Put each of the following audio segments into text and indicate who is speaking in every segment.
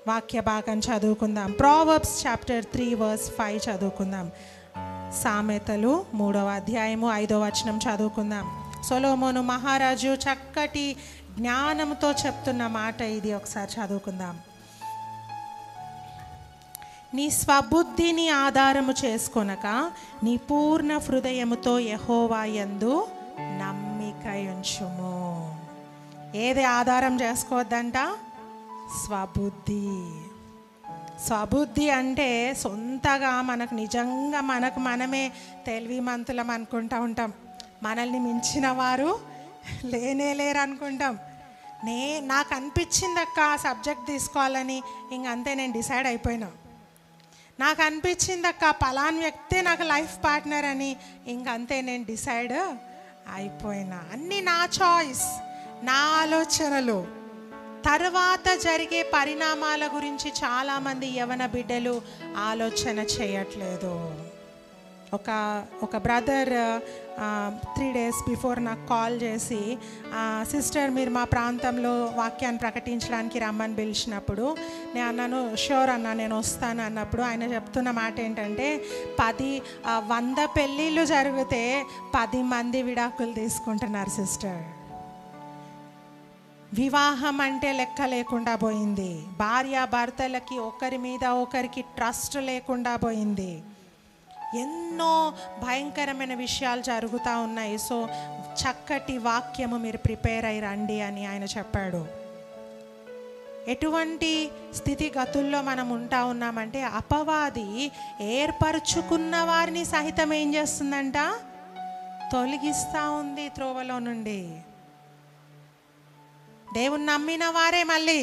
Speaker 1: వాక్య భాగం చదువుకుందాం. ప్రావర్బ్స్ చాప్టర్ 3 verse 5 చదువుకుందాం. సామెతలు 3వ అధ్యాయము 5వ వచనం చదువుకుందాం. సొలొమోను మహారాజు చక్కటి జ్ఞానంతో చెప్తున్న మాట ఇది. ఒకసారి చదువుకుందాం. నీ స్వబుద్ధిని ఆధారము చేసుకొనక నీ పూర్ణ హృదయముతో యెహోవా యందు నమ్మిక ఉంచుము. ఏది ఆధారం చేసుకోవద్దంట? స్వబుద్ధి. స్వబుద్ధి అంటే సొంతగా మనకు నిజంగా మనకు మనమే తెలివిమంతులం అనుకుంటూ ఉంటాం. మనల్ని మించిన వారు లేరు అనుకుంటాం. నాకు అనిపించింది అక్క ఆ సబ్జెక్ట్ తీసుకోవాలని, ఇంకంతే నేను డిసైడ్ అయిపోయినా. నాకు అనిపించింది అక్క పలానా వ్యక్తే నాకు లైఫ్ పార్ట్నర్ అని, ఇంకంతే నేను డిసైడ్ అయిపోయినా. అన్నీ నా చాయిస్, నా ఆలోచనలు. తర్వాత జరిగే పరిణామాల గురించి చాలామంది యవన బిడ్డలు ఆలోచన చేయట్లేదు. ఒక బ్రదర్ 3 days బిఫోర్ నాకు కాల్ చేసి, సిస్టర్ మీరు మా ప్రాంతంలో వాక్యాన్ని ప్రకటించడానికి రమ్మని పిలిచినప్పుడు నేను అన్నాను షూర్ అన్నా నేను వస్తాను అన్నప్పుడు ఆయన చెప్తున్న మాట ఏంటంటే 100 పెళ్ళిళ్ళు జరిగితే 10 మంది విడాకులు తీసుకుంటున్నారు సిస్టర్. వివాహం అంటే లెక్క లేకుండా పోయింది. భార్యాభర్తలకి ఒకరి మీద ఒకరికి ట్రస్ట్ లేకుండా పోయింది. ఎన్నో భయంకరమైన విషయాలు జరుగుతూ ఉన్నాయి. సో చక్కటి వాక్యము మీరు ప్రిపేర్ అయ్యి రండి అని ఆయన చెప్పాడు. ఎటువంటి స్థితిగతుల్లో మనం ఉంటా ఉన్నామంటే అపవాది ఏర్పరచుకున్న వారిని సహితం ఏం చేస్తుందంట? తొలగిస్తూ ఉంది త్రోవలో నుండి. దేవుని నమ్మిన వారే, మళ్ళీ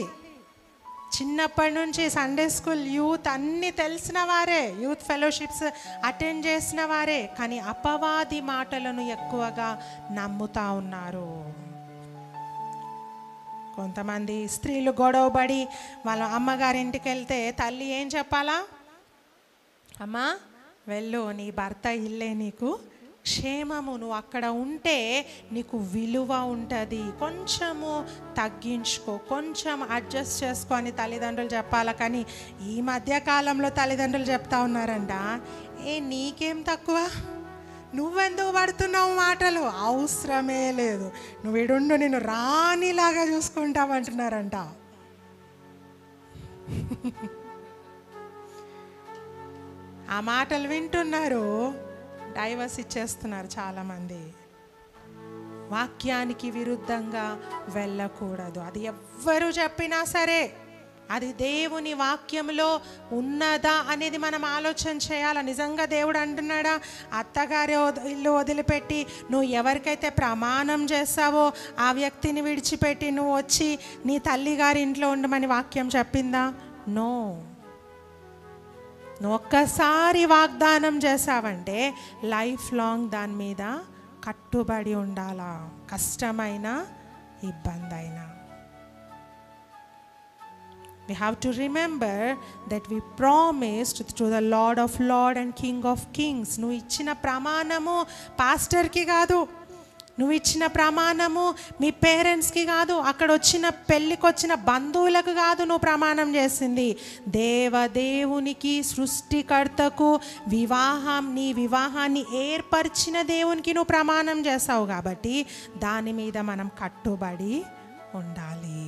Speaker 1: చిన్నప్పటి నుంచి సండే స్కూల్ యూత్ అన్నీ తెలిసిన వారే, యూత్ ఫెలోషిప్స్ అటెండ్ చేసిన వారే, కానీ అపవాది మాటలను ఎక్కువగా నమ్ముతా ఉన్నారు. కొంతమంది స్త్రీలు గొడవపడి వాళ్ళ అమ్మగారింటికి వెళ్తే తల్లి ఏం చెప్పాలా? అమ్మా వెళ్ళు, నీ భర్త ఇల్లే నీకు క్షేమము, నువ్వు అక్కడ ఉంటే నీకు విలువ ఉంటుంది, కొంచెము తగ్గించుకో, కొంచెం అడ్జస్ట్ చేసుకో అని తల్లిదండ్రులు చెప్పాలా. కానీ ఈ మధ్యకాలంలో తల్లిదండ్రులు చెప్తా ఉన్నారంట, నీకేం తక్కువ, నువ్వెందుకు పడుతున్నావు మాటలు, అవసరమే లేదు, నువ్వు ఇడుండు, నేను రాణిలాగా చూసుకుంటామంటున్నారంట. ఆ మాటలు వింటున్నారు, డైవర్స్ ఇచ్చేస్తున్నారు చాలామంది. వాక్యానికి విరుద్ధంగా వెళ్ళకూడదు. అది ఎవ్వరు చెప్పినా సరే అది దేవుని వాక్యంలో ఉన్నదా అనేది మనం ఆలోచన చేయాలి. నిజంగా దేవుడు అంటున్నాడా? అత్తగారి ఇల్లు వదిలిపెట్టి నువ్వు ఎవరికైతే ప్రమాణం చేస్తావో ఆ వ్యక్తిని విడిచిపెట్టి నువ్వు వచ్చి నీ తల్లిగారి ఇంట్లో ఉండమని వాక్యం చెప్పిందా? నో. నువ్వు ఒక్కసారి వాగ్దానం చేసావంటే లైఫ్ లాంగ్ దాని మీద కట్టుబడి ఉండాలా, కష్టమైన ఇబ్బంది అయినా. We have to remember that we promised to the Lord of Lords and King of Kings. నువ్వు ఇచ్చిన ప్రమాణము పాస్టర్కి కాదు, నువ్వు ఇచ్చిన ప్రమాణము మీ పేరెంట్స్కి కాదు, అక్కడ వచ్చిన పెళ్ళికి వచ్చిన బంధువులకు కాదు. నువ్వు ప్రమాణం చేసింది దేవునికి, సృష్టికర్తకు, నీ వివాహాన్ని ఏర్పరిచిన దేవునికి నువ్వు ప్రమాణం చేస్తావు. కాబట్టి దాని మీద మనం కట్టుబడి ఉండాలి.